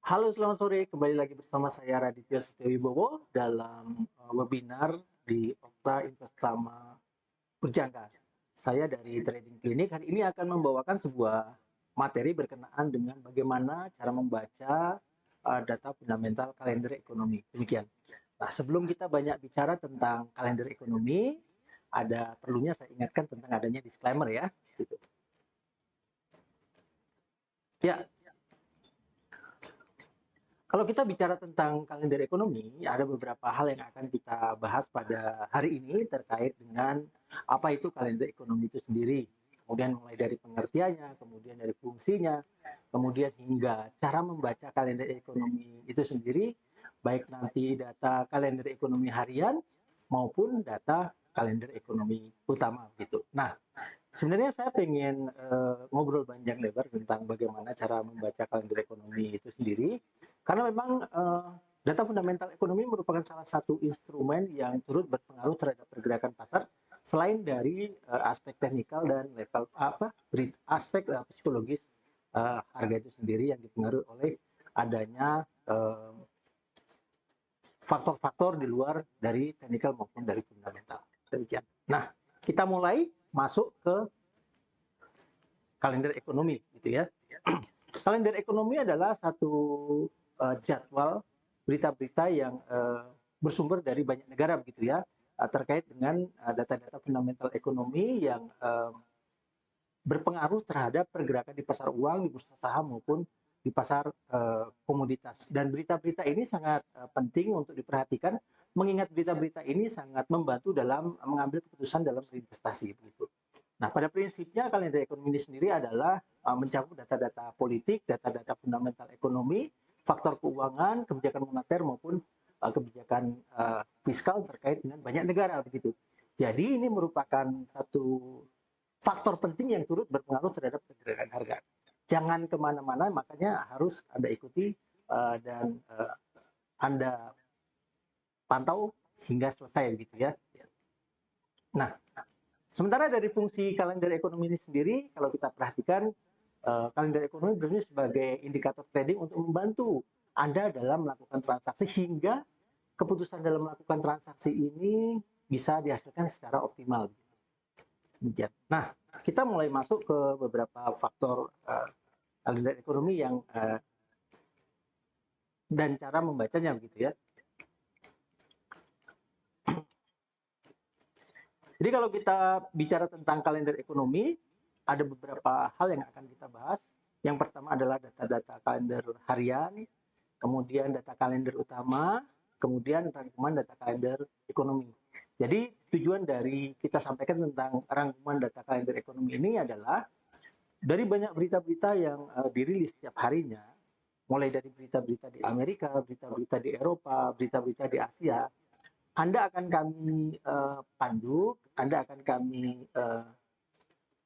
Halo, selamat sore. Kembali lagi bersama saya Raditya Setiawibowo dalam webinar di Okta Investama Berjangka. Saya dari Trading Clinic hari ini akan membawakan sebuah materi berkenaan dengan bagaimana cara membaca data fundamental kalender ekonomi. Demikian. Nah, sebelum kita banyak bicara tentang kalender ekonomi, ada perlunya saya ingatkan tentang adanya disclaimer ya. Gitu. Ya, kalau kita bicara tentang kalender ekonomi, ada beberapa hal yang akan kita bahas pada hari ini terkait dengan apa itu kalender ekonomi itu sendiri. Kemudian mulai dari pengertiannya, kemudian dari fungsinya, kemudian hingga cara membaca kalender ekonomi itu sendiri, baik nanti data kalender ekonomi harian maupun data kalender ekonomi utama gitu. Nah, sebenarnya saya pengen ngobrol panjang lebar tentang bagaimana cara membaca kalender ekonomi itu sendiri, karena memang data fundamental ekonomi merupakan salah satu instrumen yang turut berpengaruh terhadap pergerakan pasar, selain dari aspek teknikal dan level aspek psikologis harga itu sendiri yang dipengaruhi oleh adanya faktor-faktor di luar dari teknikal maupun dari fundamental. Demikian. Nah, kita mulai masuk ke kalender ekonomi gitu ya. Kalender ekonomi adalah satu jadwal berita-berita yang bersumber dari banyak negara begitu ya, terkait dengan data-data fundamental ekonomi yang berpengaruh terhadap pergerakan di pasar uang, di bursa saham maupun di pasar komoditas. Dan berita-berita ini sangat penting untuk diperhatikan, mengingat berita-berita ini sangat membantu dalam mengambil keputusan dalam berinvestasi begitu. Nah, pada prinsipnya kalender ekonomi ini sendiri adalah mencakup data-data politik, data-data fundamental ekonomi, faktor keuangan, kebijakan moneter maupun kebijakan fiskal terkait dengan banyak negara begitu. Jadi ini merupakan satu faktor penting yang turut berpengaruh terhadap pergerakan harga. Jangan kemana-mana, makanya harus Anda ikuti dan Anda pantau hingga selesai gitu ya. Nah, sementara dari fungsi kalender ekonomi ini sendiri, kalau kita perhatikan, kalender ekonomi berfungsi sebagai indikator trading untuk membantu Anda dalam melakukan transaksi hingga keputusan dalam melakukan transaksi ini bisa dihasilkan secara optimal. Nah, kita mulai masuk ke beberapa faktor kalender ekonomi yang dan cara membacanya begitu ya. Jadi kalau kita bicara tentang kalender ekonomi, ada beberapa hal yang akan kita bahas. Yang pertama adalah data-data kalender harian, kemudian data kalender utama, kemudian rangkuman data kalender ekonomi. Jadi tujuan dari kita sampaikan tentang rangkuman data kalender ekonomi ini adalah dari banyak berita-berita yang dirilis setiap harinya, mulai dari berita-berita di Amerika, berita-berita di Eropa, berita-berita di Asia, Anda akan kami pandu, Anda akan kami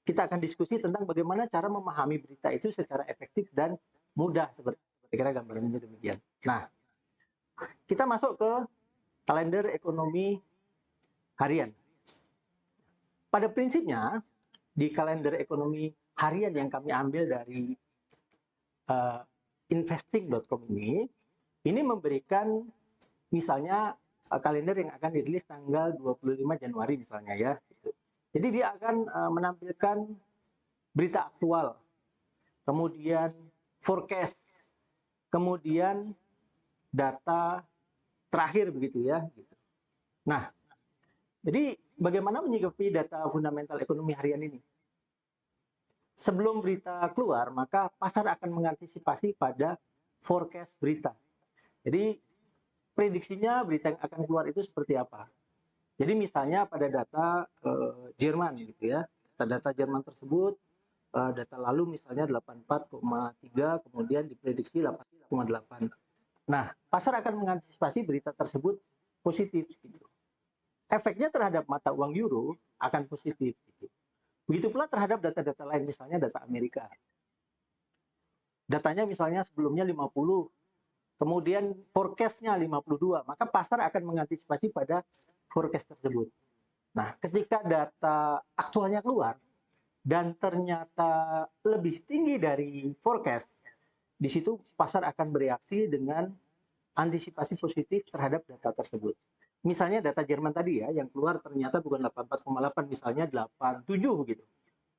kita akan diskusi tentang bagaimana cara memahami berita itu secara efektif dan mudah, seperti kira gambarannya demikian. Nah, kita masuk ke kalender ekonomi harian. Pada prinsipnya, di kalender ekonomi harian yang kami ambil dari investing.com ini memberikan misalnya kalender yang akan dirilis tanggal 25 Januari misalnya ya. Jadi dia akan menampilkan berita aktual, kemudian forecast, kemudian data terakhir begitu ya. Nah, jadi bagaimana menyikapi data fundamental ekonomi harian ini? Sebelum berita keluar, maka pasar akan mengantisipasi pada forecast berita. Jadi prediksinya berita yang akan keluar itu seperti apa. Jadi misalnya pada data Jerman gitu ya, data Jerman tersebut data lalu misalnya 84,3 kemudian diprediksi 8,8. Nah, pasar akan mengantisipasi berita tersebut positif gitu. Efeknya terhadap mata uang euro akan positif gitu. Begitu pula terhadap data-data lain misalnya data Amerika. Datanya misalnya sebelumnya 50, kemudian forecast-nya 52, maka pasar akan mengantisipasi pada forecast tersebut. Nah, ketika data aktualnya keluar dan ternyata lebih tinggi dari forecast di situ pasar akan bereaksi dengan antisipasi positif terhadap data tersebut. Misalnya data Jerman tadi ya, yang keluar ternyata bukan 84,8, misalnya 87 gitu.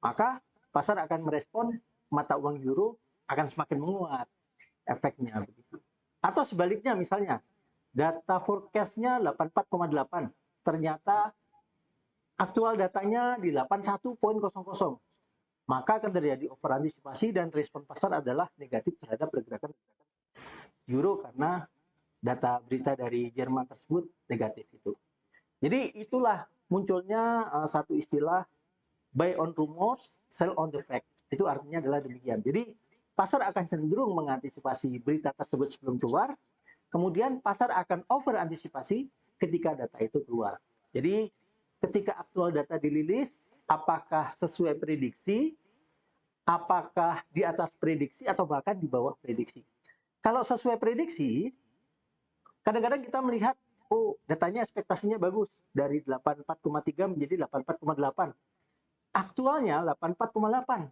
Maka pasar akan merespon mata uang euro akan semakin menguat efeknya begitu. Atau sebaliknya misalnya, data forecast-nya 84,8, ternyata aktual datanya di 81,00, maka akan terjadi over antisipasi dan respon pasar adalah negatif terhadap pergerakan euro karena data berita dari Jerman tersebut negatif itu. Jadi itulah munculnya satu istilah buy on rumors, sell on the fact. Itu artinya adalah demikian. Jadi pasar akan cenderung mengantisipasi berita tersebut sebelum keluar, kemudian pasar akan over antisipasi ketika data itu keluar. Jadi ketika aktual data dirilis, apakah sesuai prediksi, apakah di atas prediksi atau bahkan di bawah prediksi. Kalau sesuai prediksi, kadang-kadang kita melihat, oh datanya ekspektasinya bagus, dari 84,3 menjadi 84,8. Aktualnya 84,8.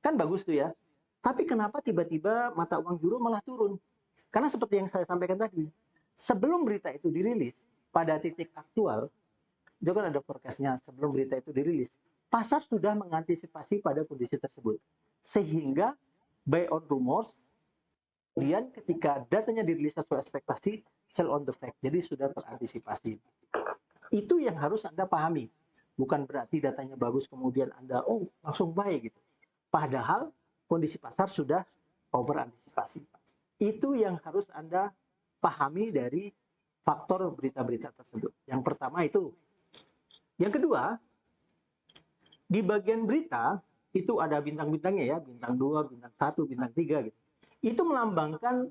Kan bagus tuh ya. Tapi kenapa tiba-tiba mata uang euro malah turun? Karena seperti yang saya sampaikan tadi, sebelum berita itu dirilis, pada titik aktual, itu kan ada forecast-nya sebelum berita itu dirilis, pasar sudah mengantisipasi pada kondisi tersebut. Sehingga buy on rumors, kemudian ketika datanya dirilis sesuai ekspektasi, sell on the fact. Jadi sudah terantisipasi. Itu yang harus Anda pahami. Bukan berarti datanya bagus kemudian Anda, oh langsung buy gitu. Padahal kondisi pasar sudah over antisipasi. Itu yang harus Anda pahami dari faktor berita-berita tersebut. Yang pertama itu. Yang kedua, di bagian berita itu ada bintang-bintangnya ya, bintang 2, bintang 1, bintang 3 gitu. Itu melambangkan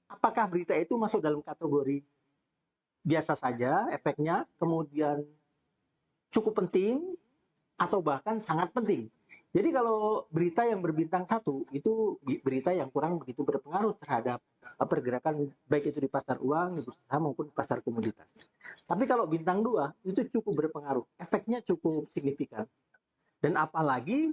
apakah berita itu masuk dalam kategori biasa saja efeknya, kemudian cukup penting, atau bahkan sangat penting. Jadi kalau berita yang berbintang 1 itu berita yang kurang begitu berpengaruh terhadap pergerakan baik itu di pasar uang, di bursa saham maupun di pasar komoditas. Tapi kalau bintang 2 itu cukup berpengaruh, efeknya cukup signifikan. Dan apalagi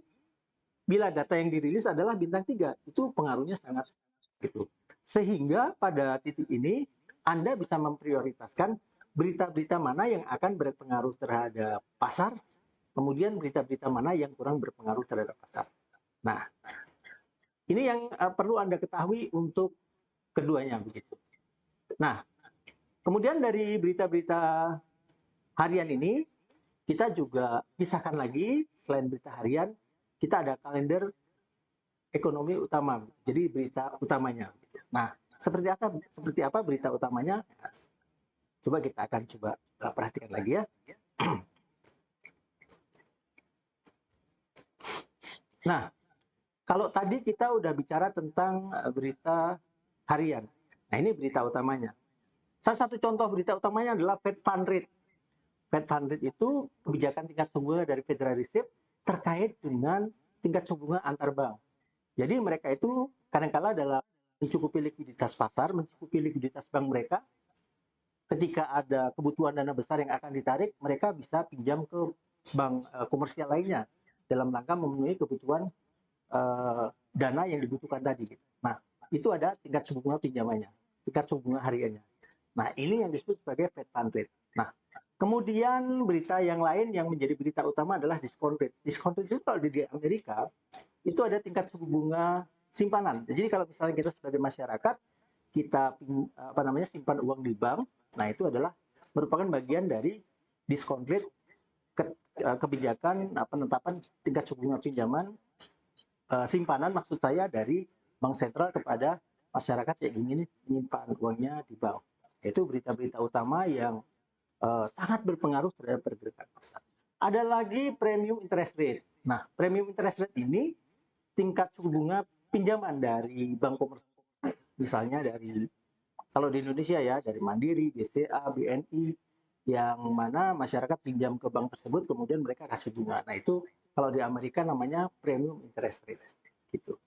bila data yang dirilis adalah bintang 3, itu pengaruhnya sangat gitu. Sehingga pada titik ini Anda bisa memprioritaskan berita-berita mana yang akan berpengaruh terhadap pasar, kemudian berita-berita mana yang kurang berpengaruh terhadap pasar. Nah, ini yang perlu Anda ketahui untuk keduanya begitu. Nah, kemudian dari berita-berita harian ini, kita juga pisahkan lagi, selain berita harian, kita ada kalender ekonomi utama. Jadi berita utamanya. Nah, seperti apa berita utamanya? Coba kita akan perhatikan lagi ya. Nah, kalau tadi kita udah bicara tentang berita harian. Nah, ini berita utamanya. Salah satu contoh berita utamanya adalah Fed Fund Rate. Fed Fund Rate itu kebijakan tingkat suku bunga dari Federal Reserve terkait dengan tingkat suku bunga antar bank. Jadi mereka itu kadang-kala dalam mencukupi likuiditas pasar, mencukupi likuiditas bank mereka, ketika ada kebutuhan dana besar yang akan ditarik, mereka bisa pinjam ke bank komersial lainnya dalam rangka memenuhi kebutuhan dana yang dibutuhkan tadi. Nah, itu ada tingkat suku bunga pinjamannya, tingkat suku bunga hariannya. Nah, ini yang disebut sebagai Fed Fund Rate. Nah, kemudian berita yang lain yang menjadi berita utama adalah discount rate. Discount rate itu kalau di Amerika, itu ada tingkat suku bunga simpanan. Jadi kalau misalnya kita sebagai masyarakat, kita simpan uang di bank, nah itu adalah merupakan bagian dari discount rate, kebijakan penetapan tingkat suku bunga pinjaman simpanan, maksud saya dari bank sentral kepada masyarakat yang ingin menyimpan uangnya di bank. Itu berita-berita utama yang sangat berpengaruh terhadap pergerakan pasar. Ada lagi premium interest rate. Nah, premium interest rate ini tingkat suku bunga pinjaman dari bank komersial, misalnya dari, kalau di Indonesia ya, dari Mandiri, BCA, BNI, yang mana masyarakat pinjam ke bank tersebut, kemudian mereka kasih bunga. Nah, itu kalau di Amerika namanya premium interest rate. Gitu.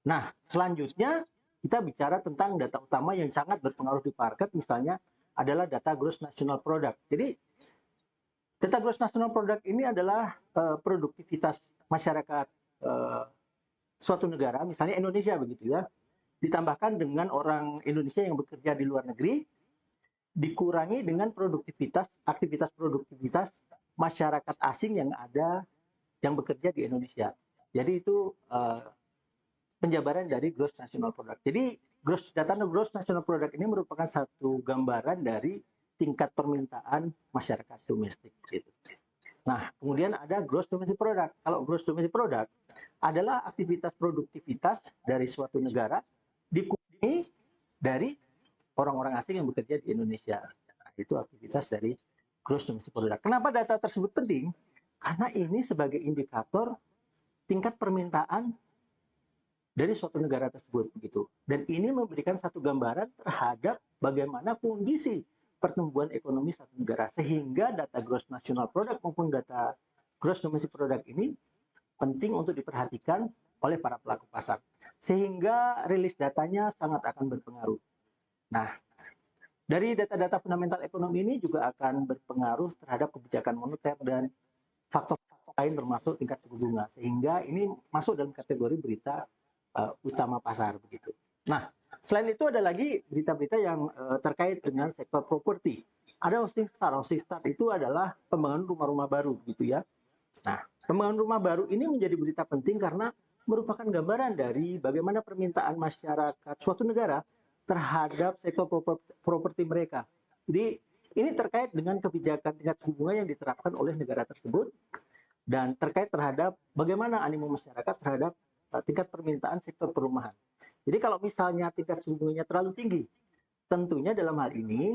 Nah, selanjutnya kita bicara tentang data utama yang sangat berpengaruh di market, misalnya adalah data gross national product. Jadi, data gross national product ini adalah produktivitas masyarakat suatu negara, misalnya Indonesia begitu ya, ditambahkan dengan orang Indonesia yang bekerja di luar negeri, dikurangi dengan aktivitas produktivitas masyarakat asing yang ada yang bekerja di Indonesia. Jadi itu penjabaran dari gross national product. Jadi data gross national product ini merupakan satu gambaran dari tingkat permintaan masyarakat domestik. Gitu. Nah, kemudian ada gross domestic product. Kalau gross domestic product adalah aktivitas produktivitas dari suatu negara dikurangi dari orang-orang asing yang bekerja di Indonesia. Nah, itu aktivitas dari gross domestic product. Kenapa data tersebut penting? Karena ini sebagai indikator tingkat permintaan dari suatu negara tersebut begitu. Dan ini memberikan satu gambaran terhadap bagaimana kondisi pertumbuhan ekonomi satu negara, sehingga data gross national product maupun data gross domestic product ini penting untuk diperhatikan oleh para pelaku pasar, sehingga rilis datanya sangat akan berpengaruh. Nah, dari data-data fundamental ekonomi ini juga akan berpengaruh terhadap kebijakan moneter dan faktor-faktor lain termasuk tingkat suku bunga, sehingga ini masuk dalam kategori berita utama pasar begitu. Nah, selain itu ada lagi berita-berita yang terkait dengan sektor properti. Ada housing start. Housing start itu adalah pembangunan rumah-rumah baru begitu ya. Nah, pembangunan rumah baru ini menjadi berita penting karena merupakan gambaran dari bagaimana permintaan masyarakat suatu negara terhadap sektor properti mereka. Jadi ini terkait dengan kebijakan tingkat suku bunga yang diterapkan oleh negara tersebut dan terkait terhadap bagaimana animo masyarakat terhadap tingkat permintaan sektor perumahan. Jadi kalau misalnya tingkat suku bunganya terlalu tinggi, tentunya dalam hal ini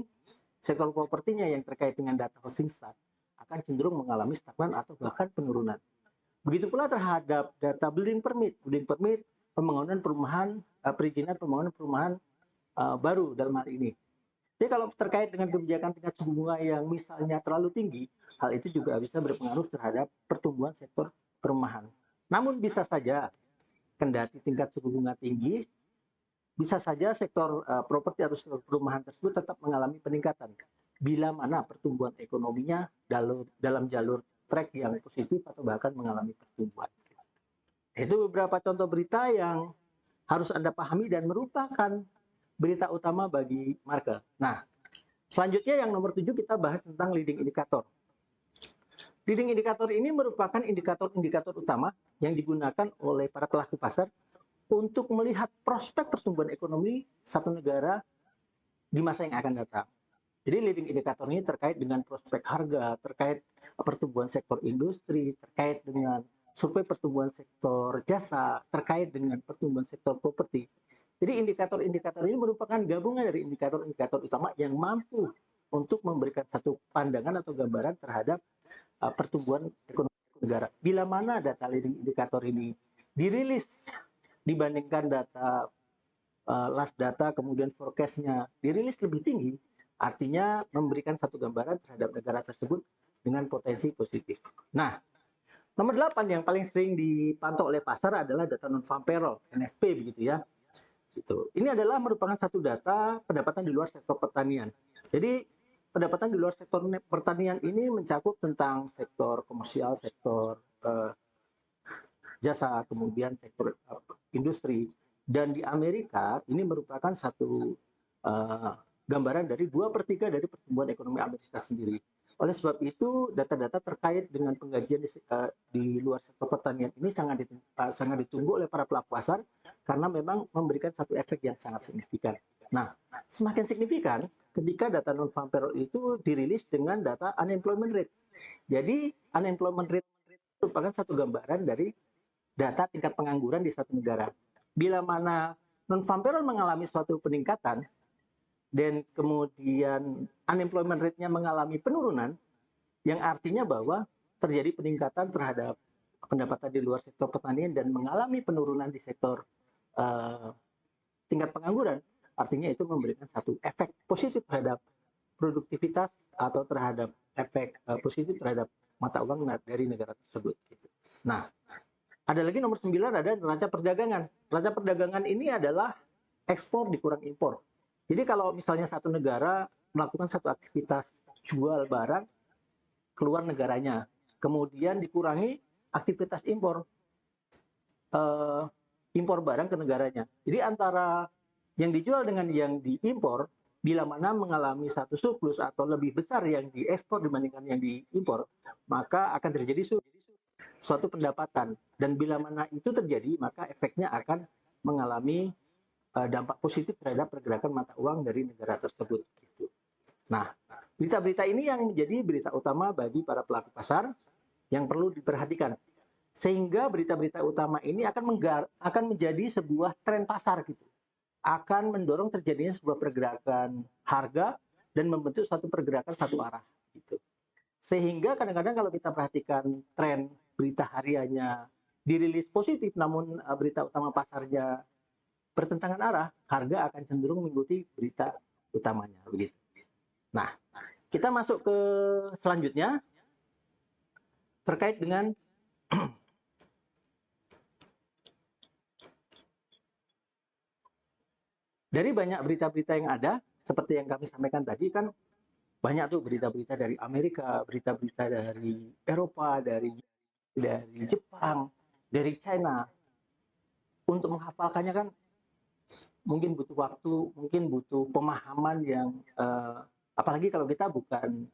sektor propertinya yang terkait dengan data housing start akan cenderung mengalami stagnan atau bahkan penurunan. Begitu pula terhadap data building permit pembangunan perumahan, perizinan pembangunan perumahan baru dalam hal ini. Jadi kalau terkait dengan kebijakan tingkat suku bunga yang misalnya terlalu tinggi, hal itu juga bisa berpengaruh terhadap pertumbuhan sektor perumahan. Namun bisa saja kendati tingkat suku bunga tinggi, bisa saja sektor properti atau sektor perumahan tersebut tetap mengalami peningkatan bila mana pertumbuhan ekonominya dalam jalur track yang positif atau bahkan mengalami pertumbuhan. Itu beberapa contoh berita yang harus Anda pahami dan merupakan berita utama bagi market. Nah, selanjutnya yang nomor 7 kita bahas tentang leading indicator. Leading indicator ini merupakan indikator-indikator utama yang digunakan oleh para pelaku pasar untuk melihat prospek pertumbuhan ekonomi satu negara di masa yang akan datang. Jadi leading indicator ini terkait dengan prospek harga, terkait pertumbuhan sektor industri, terkait dengan survei pertumbuhan sektor jasa, terkait dengan pertumbuhan sektor properti. Jadi indikator-indikator ini merupakan gabungan dari indikator-indikator utama yang mampu untuk memberikan satu pandangan atau gambaran terhadap pertumbuhan ekonomi negara. Bila mana data leading indikator ini dirilis dibandingkan data last data kemudian forecast-nya dirilis lebih tinggi, artinya memberikan satu gambaran terhadap negara tersebut dengan potensi positif. Nah, nomor 8 yang paling sering dipantau oleh pasar adalah data non-farm payroll, NFP begitu ya. Gitu. Ini adalah merupakan satu data pendapatan di luar sektor pertanian. Jadi pendapatan di luar sektor pertanian ini mencakup tentang sektor komersial, sektor jasa, kemudian sektor industri. Dan di Amerika ini merupakan satu gambaran dari 2/3 dari pertumbuhan ekonomi Amerika sendiri. Oleh sebab itu, data-data terkait dengan penggajian di luar sektor pertanian ini sangat ditunggu oleh para pelaku pasar karena memang memberikan satu efek yang sangat signifikan. Nah, semakin signifikan ketika data non-farm payroll itu dirilis dengan data unemployment rate. Jadi, unemployment rate merupakan satu gambaran dari data tingkat pengangguran di satu negara. Bila mana non-farm payroll mengalami suatu peningkatan, dan kemudian unemployment rate-nya mengalami penurunan, yang artinya bahwa terjadi peningkatan terhadap pendapatan di luar sektor pertanian dan mengalami penurunan di sektor tingkat pengangguran, artinya itu memberikan satu efek positif terhadap produktivitas atau terhadap efek positif terhadap mata uang dari negara tersebut. Nah, ada lagi nomor 9 ada neraca perdagangan. Neraca perdagangan ini adalah ekspor dikurang impor. Jadi kalau misalnya satu negara melakukan satu aktivitas jual barang keluar negaranya, kemudian dikurangi aktivitas impor, impor barang ke negaranya. Jadi antara yang dijual dengan yang diimpor, bila mana mengalami satu surplus atau lebih besar yang diekspor dibandingkan yang diimpor, maka akan terjadi suatu pendapatan. Dan bila mana itu terjadi, maka efeknya akan mengalami dampak positif terhadap pergerakan mata uang dari negara tersebut. Gitu. Nah, berita-berita ini yang menjadi berita utama bagi para pelaku pasar yang perlu diperhatikan. Sehingga berita-berita utama ini akan menjadi sebuah tren pasar gitu. Akan mendorong terjadinya sebuah pergerakan harga dan membentuk suatu pergerakan satu arah gitu. Sehingga kadang-kadang kalau kita perhatikan tren berita hariannya dirilis positif namun berita utama pasarnya bertentangan arah, harga akan cenderung mengikuti berita utamanya begitu. Nah, kita masuk ke selanjutnya terkait dengan dari banyak berita-berita yang ada, seperti yang kami sampaikan tadi kan banyak tuh berita-berita dari Amerika, berita-berita dari Eropa, dari Jepang, dari China. Untuk menghafalkannya kan mungkin butuh waktu, mungkin butuh pemahaman yang apalagi kalau kita bukan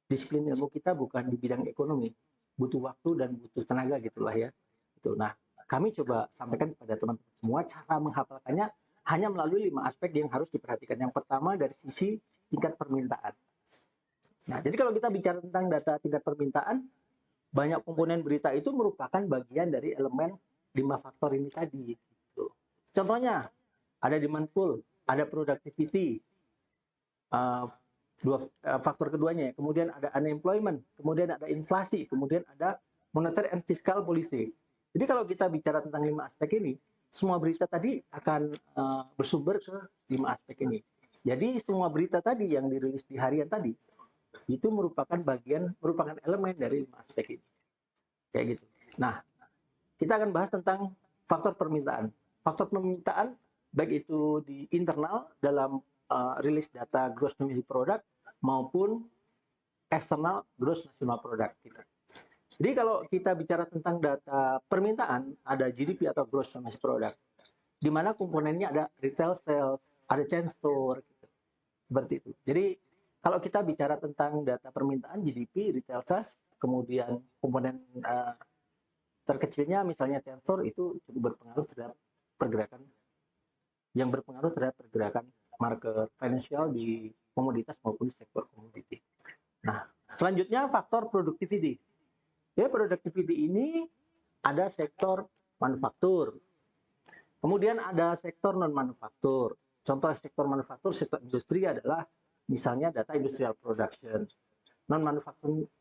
disiplin ilmu kita bukan di bidang ekonomi, butuh waktu dan butuh tenaga gitulah ya. Itu. Nah, kami coba sampaikan kepada teman-teman semua cara menghafalkannya hanya melalui 5 aspek yang harus diperhatikan. Yang pertama dari sisi tingkat permintaan. Nah, jadi kalau kita bicara tentang data tingkat permintaan, banyak komponen berita itu merupakan bagian dari elemen 5 faktor ini tadi. Gitu. Contohnya, ada demand pull, ada productivity, faktor keduanya, kemudian ada unemployment, kemudian ada inflasi, kemudian ada monetary and fiscal policy. Jadi kalau kita bicara tentang 5 aspek ini, semua berita tadi akan bersumber ke 5 aspek ini. Jadi semua berita tadi yang dirilis di harian tadi itu merupakan elemen dari 5 aspek ini. Kayak gitu. Nah, kita akan bahas tentang faktor permintaan. Faktor permintaan baik itu di internal dalam rilis data gross domestic product maupun eksternal gross national product kita. Jadi kalau kita bicara tentang data permintaan, ada GDP atau gross domestic product, di mana komponennya ada retail sales, ada chain store, gitu. Seperti itu. Jadi kalau kita bicara tentang data permintaan GDP, retail sales, kemudian komponen terkecilnya misalnya chain store itu cukup berpengaruh terhadap pergerakan market financial di komoditas maupun di sektor komoditi. Nah, selanjutnya faktor productivity. Ya, productivity ini ada sektor manufaktur. Kemudian ada sektor non-manufaktur. Contoh sektor manufaktur, sektor industri adalah misalnya data industrial production.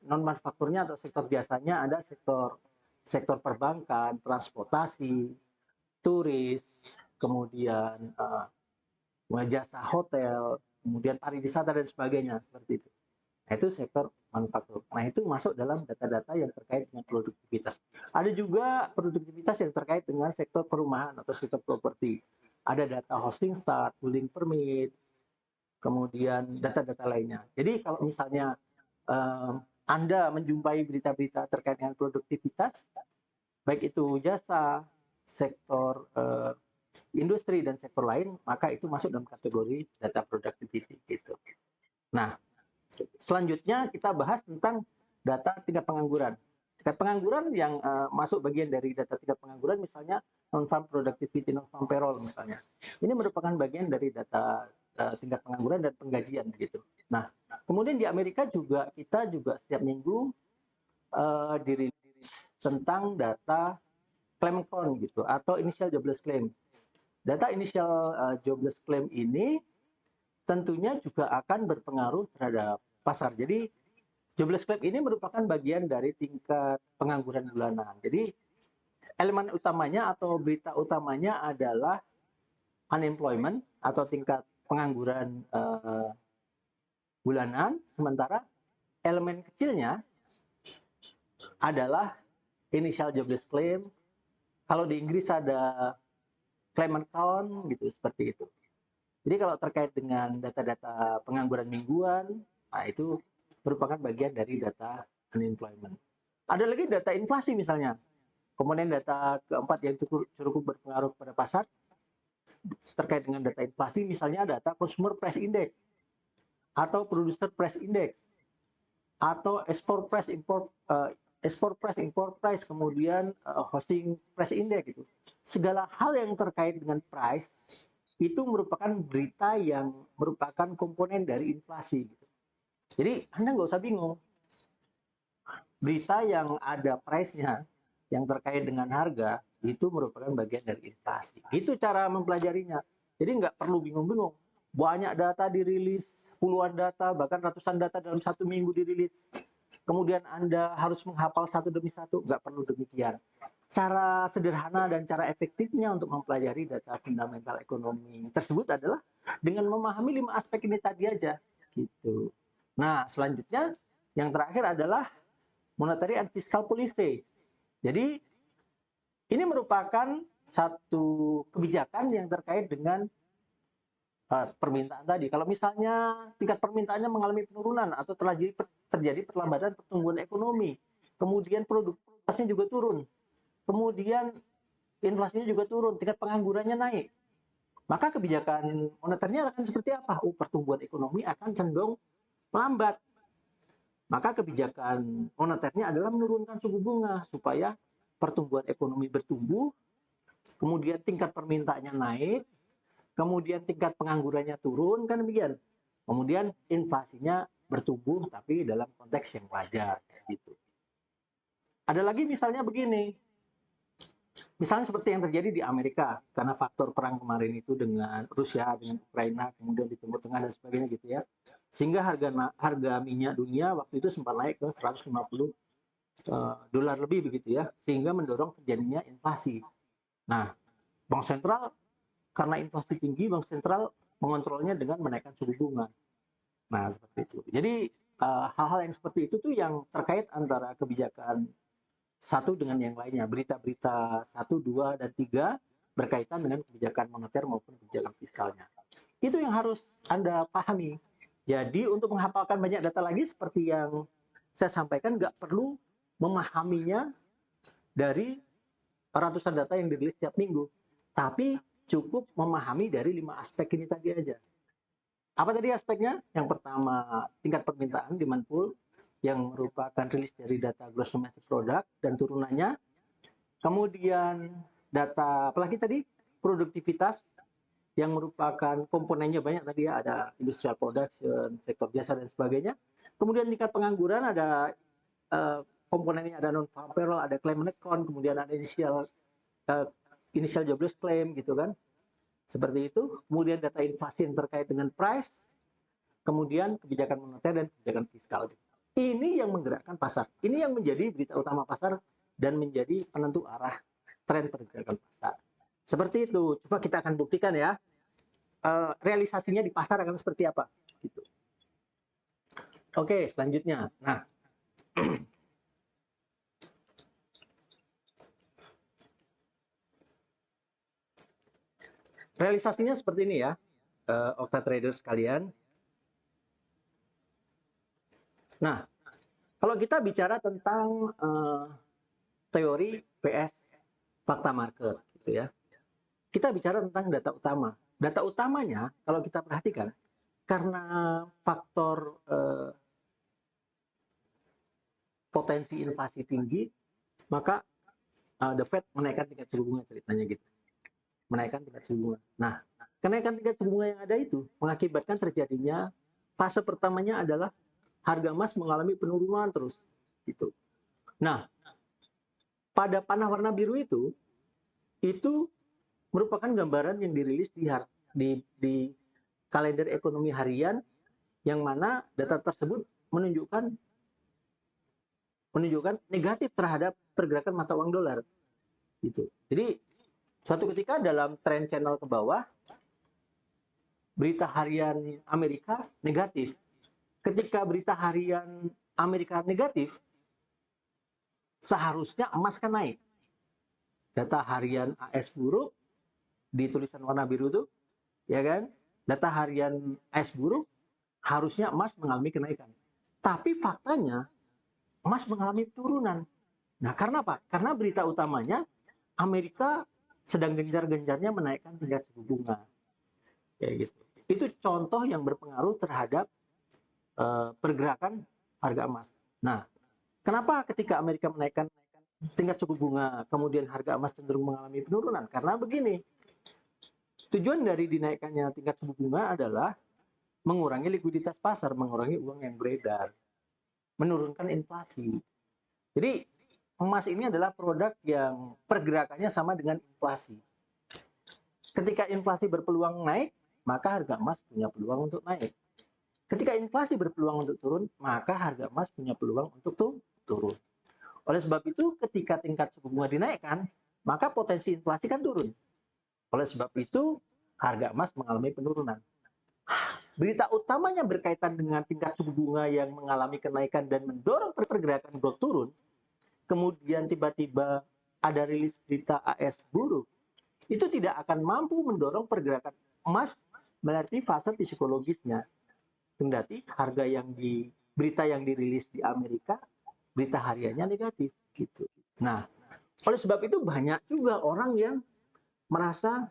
Non-manufakturnya atau sektor biasanya ada sektor perbankan, transportasi, turis, kemudian jasa hotel, kemudian pariwisata dan sebagainya seperti itu. Nah, itu sektor manufaktur. Nah, itu masuk dalam data-data yang terkait dengan produktivitas. Ada juga produktivitas yang terkait dengan sektor perumahan atau sektor properti. Ada data hosting start, building permit, kemudian data-data lainnya. Jadi kalau misalnya Anda menjumpai berita-berita terkait dengan produktivitas, baik itu jasa, sektor industri dan sektor lain, maka itu masuk dalam kategori data productivity gitu. Nah, selanjutnya kita bahas tentang data tingkat pengangguran. Tingkat pengangguran yang masuk bagian dari data tingkat pengangguran misalnya non-farm productivity, non-farm payroll misalnya. Ini merupakan bagian dari data tingkat pengangguran dan penggajian gitu. Nah, kemudian di Amerika juga kita juga setiap minggu dirilis tentang data claim count gitu atau initial jobless claim. Data initial jobless claim ini tentunya juga akan berpengaruh terhadap pasar. Jadi jobless claim ini merupakan bagian dari tingkat pengangguran bulanan. Jadi elemen utamanya atau berita utamanya adalah unemployment atau tingkat pengangguran bulanan, sementara elemen kecilnya adalah initial jobless claim. Kalau di Inggris ada claimant count gitu seperti itu. Jadi kalau terkait dengan data-data pengangguran mingguan, nah itu merupakan bagian dari data unemployment. Ada lagi data inflasi misalnya. Komponen data keempat yang cukup berpengaruh pada pasar terkait dengan data inflasi, misalnya data Consumer Price Index atau Producer Price Index atau export price, import price, kemudian hosting price index gitu. Segala hal yang terkait dengan price itu merupakan berita yang merupakan komponen dari inflasi gitu. Jadi Anda nggak usah bingung. Berita yang ada price-nya yang terkait dengan harga itu merupakan bagian dari inflasi. Itu cara mempelajarinya. Jadi nggak perlu bingung-bingung. Banyak data dirilis, puluhan data, bahkan ratusan data dalam satu minggu dirilis. Kemudian Anda harus menghafal satu demi satu, nggak perlu demikian. Cara sederhana dan cara efektifnya untuk mempelajari data fundamental ekonomi tersebut adalah dengan memahami 5 aspek ini tadi aja. Gitu. Nah, selanjutnya yang terakhir adalah monetary and fiscal policy. Jadi ini merupakan satu kebijakan yang terkait dengan permintaan tadi. Kalau misalnya tingkat permintaannya mengalami penurunan atau terjadi perlambatan pertumbuhan ekonomi, kemudian produktivitasnya juga turun, kemudian inflasinya juga turun, tingkat penganggurannya naik, maka kebijakan moneternya akan seperti apa? Pertumbuhan ekonomi akan cenderung melambat. Maka kebijakan moneternya adalah menurunkan suku bunga supaya pertumbuhan ekonomi bertumbuh, kemudian tingkat permintaannya naik, kemudian tingkat penganggurannya turun, kan demikian. Kemudian inflasinya bertumbuh tapi dalam konteks yang wajar gitu. Ada lagi misalnya begini. Misalnya seperti yang terjadi di Amerika karena faktor perang kemarin itu dengan Rusia, dengan Ukraina, kemudian di Timur Tengah dan sebagainya gitu ya. Sehingga harga minyak dunia waktu itu sempat naik ke 150 dolar lebih begitu ya, sehingga mendorong terjadinya inflasi. Nah, bank sentral karena inflasi tinggi, bank sentral mengontrolnya dengan menaikkan suku bunga. Nah, seperti itu. Jadi hal-hal yang seperti itu tuh yang terkait antara kebijakan satu dengan yang lainnya. Berita-berita 1, 2, dan 3 berkaitan dengan kebijakan moneter maupun kebijakan fiskalnya. Itu yang harus Anda pahami. Jadi untuk menghafalkan banyak data lagi seperti yang saya sampaikan, nggak perlu memahaminya dari ratusan data yang dirilis setiap minggu. Tapi cukup memahami dari 5 aspek ini tadi aja. Apa tadi aspeknya? Yang pertama, tingkat permintaan, demand pull, yang merupakan rilis dari data gross domestic product dan turunannya. Kemudian data, apalagi tadi? Produktivitas, yang merupakan komponennya banyak tadi ya, ada industrial production, sektor jasa dan sebagainya. Kemudian tingkat pengangguran ada komponennya, ada non farm payroll, ada claim account, kemudian ada initial jobless claim gitu kan. Seperti itu. Kemudian data inflasi yang terkait dengan price, kemudian kebijakan moneter dan kebijakan fiskal. Ini yang menggerakkan pasar. Ini yang menjadi berita utama pasar dan menjadi penentu arah tren pergerakan pasar. Seperti itu. Coba kita akan buktikan ya. Realisasinya di pasar akan seperti apa. Gitu. Oke, selanjutnya. Nah, realisasinya seperti ini ya, Okta Traders sekalian. Nah, kalau kita bicara tentang teori PS fakta market, gitu ya, kita bicara tentang data utama. Data utamanya, kalau kita perhatikan, karena faktor potensi inflasi tinggi, maka the Fed menaikkan tingkat suku bunga, ceritanya gitu. Menaikkan tingkat suku bunga. Nah, kenaikan tingkat suku bunga yang ada itu mengakibatkan terjadinya fase pertamanya adalah harga emas mengalami penurunan terus, gitu. Nah, pada panah warna biru itu merupakan gambaran yang dirilis di kalender ekonomi harian, yang mana data tersebut menunjukkan negatif terhadap pergerakan mata uang dolar, gitu. Jadi suatu ketika dalam trend channel ke bawah, berita harian Amerika negatif. Ketika berita harian Amerika negatif, seharusnya emas kan naik. Data harian AS buruk, di tulisan warna biru itu, ya kan? Data harian AS buruk, harusnya emas mengalami kenaikan. Tapi faktanya, emas mengalami penurunan. Nah, karena apa? Karena berita utamanya Amerika sedang gencar-gencarnya menaikkan tingkat suku bunga, kayak gitu. Itu contoh yang berpengaruh terhadap pergerakan harga emas. Nah, kenapa ketika Amerika menaikkan tingkat suku bunga, kemudian harga emas cenderung mengalami penurunan? Karena begini, tujuan dari dinaikkannya tingkat suku bunga adalah mengurangi likuiditas pasar, mengurangi uang yang beredar, menurunkan inflasi. Jadi emas ini adalah produk yang pergerakannya sama dengan inflasi. Ketika inflasi berpeluang naik, maka harga emas punya peluang untuk naik. Ketika inflasi berpeluang untuk turun, maka harga emas punya peluang untuk turun. Oleh sebab itu, ketika tingkat suku bunga dinaikkan, maka potensi inflasi kan turun. Oleh sebab itu, harga emas mengalami penurunan. Berita utamanya berkaitan dengan tingkat suku bunga yang mengalami kenaikan dan mendorong pergerakan gold turun, kemudian tiba-tiba ada rilis berita AS buruk, itu tidak akan mampu mendorong pergerakan emas melalui fase psikologisnya. Kendati harga yang berita yang dirilis di Amerika, berita hariannya negatif gitu. Nah, oleh sebab itu banyak juga orang yang merasa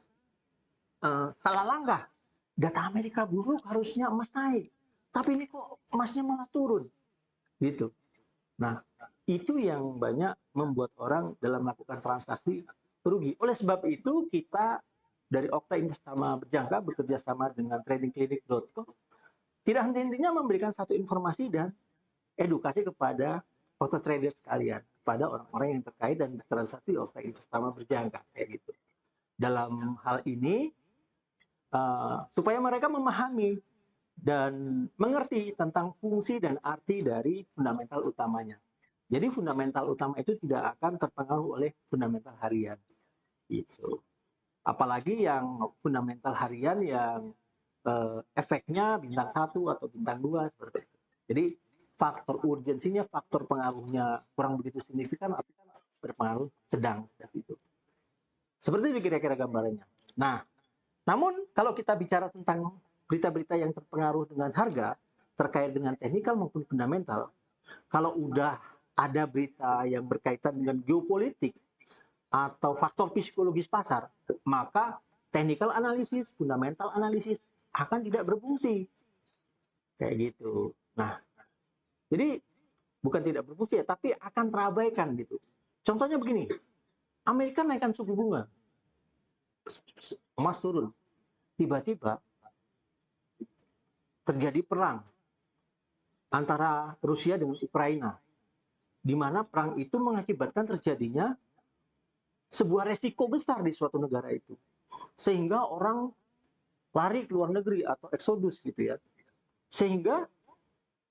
salah langkah. Data Amerika buruk, harusnya emas naik. Tapi ini kok emasnya malah turun. Gitu. Nah, itu yang banyak membuat orang dalam melakukan transaksi rugi. Oleh sebab itu, kita dari Okta Investama Berjangka bekerja sama dengan tradingclinic.com tidak henti-hentinya memberikan satu informasi dan edukasi kepada auto trader sekalian, kepada orang-orang yang terkait dan bertransaksi Okta Investama Berjangka, kayak gitu. Dalam hal ini, supaya mereka memahami dan mengerti tentang fungsi dan arti dari fundamental utamanya. Jadi fundamental utama itu tidak akan terpengaruh oleh fundamental harian. Gitu. Apalagi yang fundamental harian yang efeknya bintang 1 atau bintang 2 seperti itu. Jadi faktor urgensinya, faktor pengaruhnya kurang begitu signifikan atau berpengaruh sedang seperti itu. Seperti itu kira-kira gambarannya. Nah, namun kalau kita bicara tentang berita-berita yang terpengaruh dengan harga terkait dengan teknikal maupun fundamental, kalau udah ada berita yang berkaitan dengan geopolitik atau faktor psikologis pasar, maka technical analisis, fundamental analisis akan tidak berfungsi. Kayak gitu. Nah, jadi bukan tidak berfungsi ya, tapi akan terabaikan gitu. Contohnya begini, Amerika naikkan suku bunga, emas turun. Tiba-tiba terjadi perang antara Rusia dengan Ukraina, di mana perang itu mengakibatkan terjadinya sebuah resiko besar di suatu negara itu. Sehingga orang lari ke luar negeri atau eksodus gitu ya. Sehingga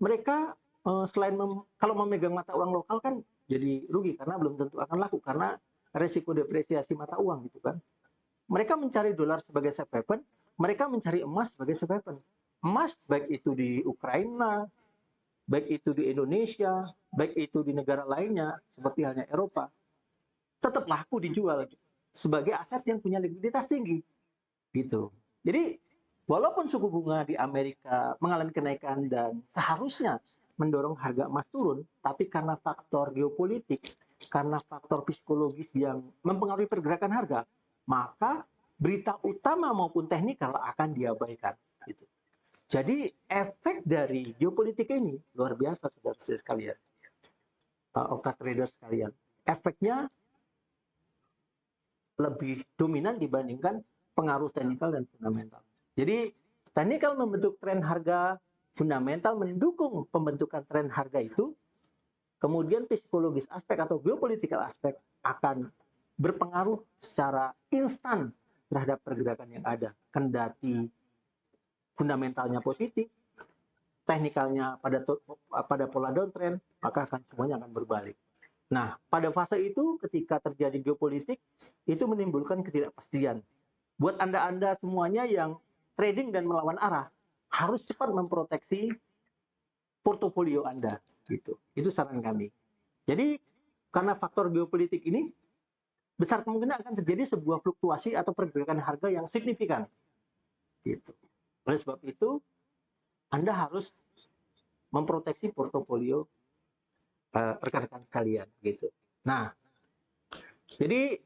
mereka selain kalau memegang mata uang lokal kan jadi rugi karena belum tentu akan laku karena resiko depresiasi mata uang gitu kan. Mereka mencari dolar sebagai safe haven, mereka mencari emas sebagai safe haven. Emas baik itu di Ukraina, baik itu di Indonesia, baik itu di negara lainnya seperti halnya Eropa, tetap laku dijual sebagai aset yang punya likuiditas tinggi gitu. Jadi walaupun suku bunga di Amerika mengalami kenaikan dan seharusnya mendorong harga emas turun, tapi karena faktor geopolitik, karena faktor psikologis yang mempengaruhi pergerakan harga, maka berita utama maupun teknikal akan diabaikan. Gitu. Jadi efek dari geopolitik ini luar biasa, saudara-saudara sekalian, Okta trader sekalian. Efeknya lebih dominan dibandingkan pengaruh teknikal dan fundamental. Jadi teknikal membentuk tren harga, fundamental mendukung pembentukan tren harga itu, kemudian psikologis aspek atau geopolitikal aspek akan berpengaruh secara instan terhadap pergerakan yang ada. Kendati fundamentalnya positif, teknikalnya pada pola downtrend, maka akan semuanya akan berbalik. Nah, pada fase itu ketika terjadi geopolitik, itu menimbulkan ketidakpastian. Buat Anda-Anda semuanya yang trading dan melawan arah, harus cepat memproteksi portofolio Anda. Gitu. Itu saran kami. Jadi, karena faktor geopolitik ini, besar kemungkinan akan terjadi sebuah fluktuasi atau pergerakan harga yang signifikan. Gitu. Oleh sebab itu, Anda harus memproteksi portofolio rekan-rekan sekalian. Gitu. Nah, jadi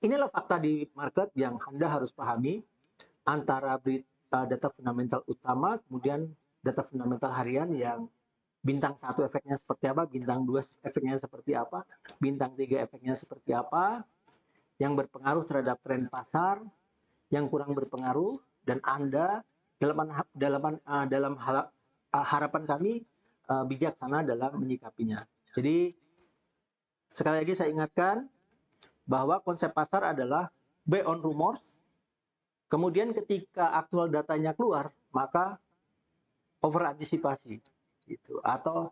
inilah fakta di market yang Anda harus pahami antara data fundamental utama, kemudian data fundamental harian yang bintang 1 efeknya seperti apa, bintang 2 efeknya seperti apa, bintang 3 efeknya seperti apa, yang berpengaruh terhadap tren pasar, yang kurang berpengaruh, dan Anda dalam harapan kami bijaksana dalam menyikapinya. Jadi sekali lagi saya ingatkan bahwa konsep pasar adalah buy on rumors. Kemudian ketika aktual datanya keluar, maka over antisipasi gitu, atau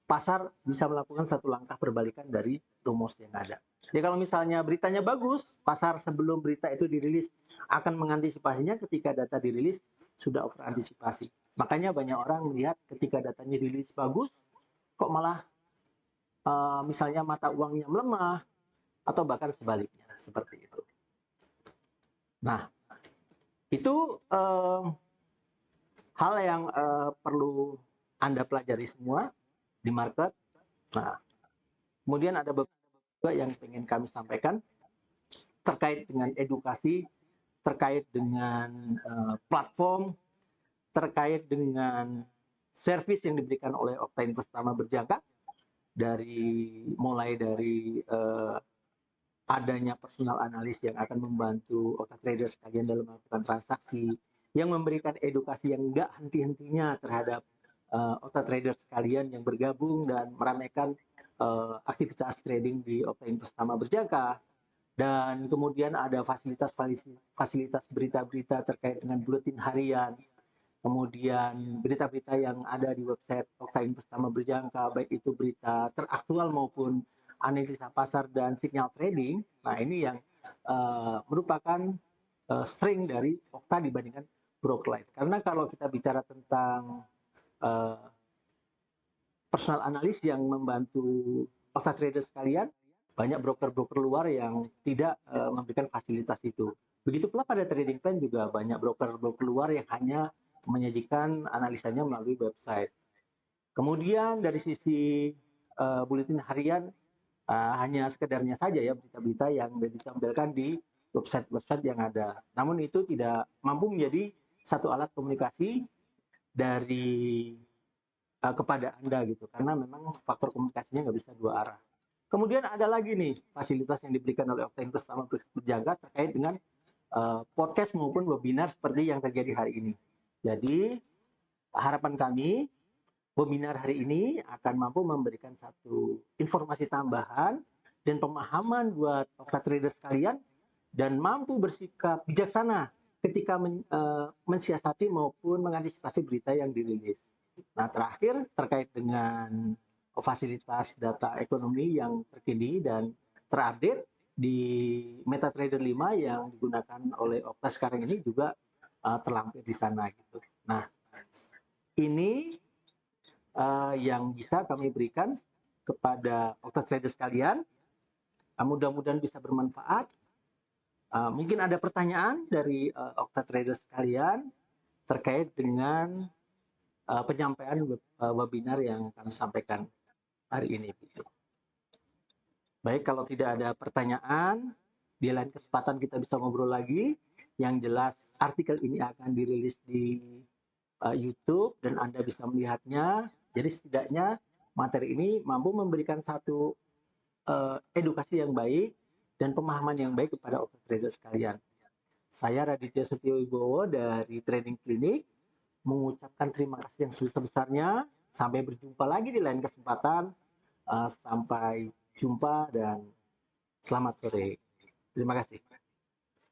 pasar bisa melakukan satu langkah perbalikan dari rumus yang ada. Jadi kalau misalnya beritanya bagus, pasar sebelum berita itu dirilis akan mengantisipasinya. Ketika data dirilis sudah over antisipasi. Makanya banyak orang melihat ketika datanya dirilis bagus, kok malah misalnya mata uangnya melemah atau bahkan sebaliknya seperti itu. Nah, itu hal yang perlu Anda pelajari semua di market. Nah, kemudian ada beberapa yang ingin kami sampaikan terkait dengan edukasi, terkait dengan platform, terkait dengan service yang diberikan oleh Okta Investama Berjangka, mulai dari adanya personal analis yang akan membantu Okta Traders sekalian dalam melakukan transaksi, yang memberikan edukasi yang enggak henti-hentinya terhadap Okta Traders sekalian yang bergabung dan meramaikan aktivitas trading di Okta Investama Berjangka. Dan kemudian ada fasilitas berita-berita terkait dengan buletin harian, kemudian berita-berita yang ada di website Okta Investama Berjangka, baik itu berita teraktual maupun analisa pasar dan sinyal trading. Nah, ini yang merupakan strength dari Okta dibandingkan broker lain. Karena kalau kita bicara tentang personal analis yang membantu Okta Traders sekalian, banyak broker-broker luar yang tidak memberikan fasilitas itu. Begitu pula pada trading plan juga banyak broker-broker luar yang hanya menyajikan analisanya melalui website. Kemudian dari sisi buletin harian, hanya sekedarnya saja ya berita-berita yang ditampilkan di website-website yang ada. Namun itu tidak mampu menjadi satu alat komunikasi dari kepada Anda gitu, karena memang faktor komunikasinya nggak bisa dua arah. Kemudian ada lagi nih fasilitas yang diberikan oleh Okta Investama Berjangka terkait dengan podcast maupun webinar seperti yang terjadi hari ini. Jadi harapan kami webinar hari ini akan mampu memberikan satu informasi tambahan dan pemahaman buat Okta Traders sekalian dan mampu bersikap bijaksana ketika mensiasati maupun mengantisipasi berita yang dirilis. Nah, terakhir terkait dengan fasilitas data ekonomi yang terkini dan terupdate di MetaTrader 5 yang digunakan oleh Okta sekarang ini juga terlampir di sana gitu. Nah, ini yang bisa kami berikan kepada Okta Trader sekalian. Mudah-mudahan bisa bermanfaat. Mungkin ada pertanyaan dari Okta Trader sekalian terkait dengan penyampaian webinar yang kami sampaikan hari ini. Baik, kalau tidak ada pertanyaan, di lain kesempatan kita bisa ngobrol lagi. Yang jelas artikel ini akan dirilis di YouTube dan Anda bisa melihatnya. Jadi setidaknya materi ini mampu memberikan satu edukasi yang baik dan pemahaman yang baik kepada Okta Trader sekalian. Saya Raditya Setio Wibowo dari Trading Clinic mengucapkan terima kasih yang sebesar-besarnya. Sampai berjumpa lagi di lain kesempatan. Sampai jumpa dan selamat sore. Terima kasih.